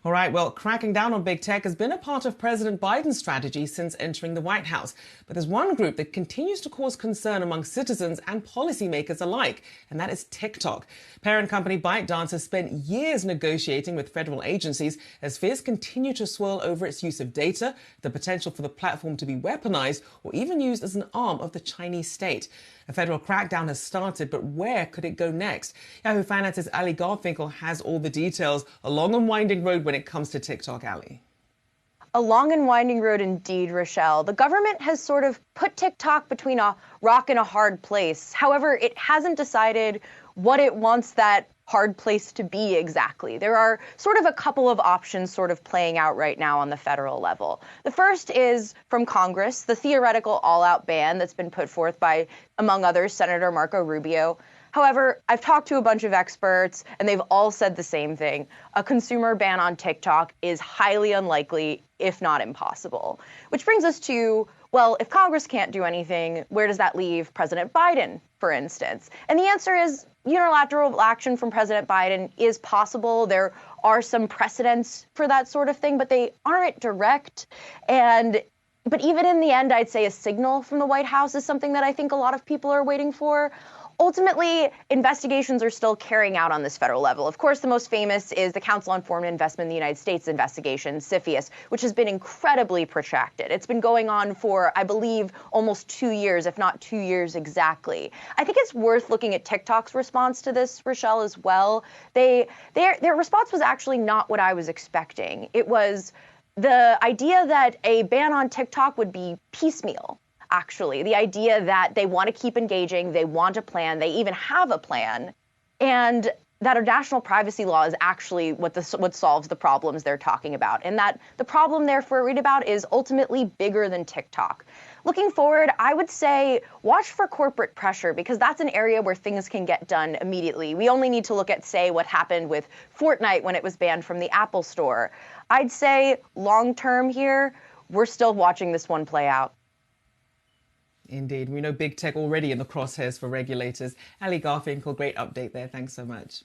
All right, well, cracking down on big tech has been a part of President Biden's strategy since entering the White House. But there's one group that continues to cause concern among citizens and policymakers alike, and that is TikTok. Parent company ByteDance has spent years negotiating with federal agencies as fears continue to swirl over its use of data, the potential for the platform to be weaponized, or even used as an arm of the Chinese state. A federal crackdown has started, but where could it go next? Yahoo Finance's Ali Garfinkel has all the details. A long and winding road when it comes to TikTok, Ali. A long and winding road indeed, Rochelle. The government has sort of put TikTok between a rock and a hard place. However, it hasn't decided what it wants that hard place to be exactly. There are sort of a couple of options sort of playing out right now on the federal level. The first is from Congress, the theoretical all-out ban that's been put forth by, among others, Senator Marco Rubio. However, I've talked to a bunch of experts, and they've all said the same thing. A consumer ban on TikTok is highly unlikely, if not impossible. Which brings us to, well, if Congress can't do anything, where does that leave President Biden, for instance? And the answer is unilateral action from President Biden is possible. There are some precedents for that sort of thing, but they aren't direct. But even in the end, I'd say a signal from the White House is something that I think a lot of people are waiting for. Ultimately, investigations are still carrying out on this federal level. Of course, the most famous is the Council on Foreign Investment in the United States investigation, CFIUS, which has been incredibly protracted. It's been going on for, I believe, almost 2 years, if not 2 years exactly. I think it's worth looking at TikTok's response to this, Rochelle, as well. Their response was actually not what I was expecting. It was the idea that a ban on TikTok would be piecemeal. Actually, the idea that they want to keep engaging, they want a plan, they even have a plan, and that a national privacy law is actually what solves the problems they're talking about, and that the problem they're worried about is ultimately bigger than TikTok. Looking forward, I would say watch for corporate pressure, because that's an area where things can get done immediately. We only need to look at, say, what happened with Fortnite when it was banned from the Apple Store. I'd say long term here, we're still watching this one play out. Indeed. We know big tech already in the crosshairs for regulators. Ali Garfinkel, great update there. Thanks so much.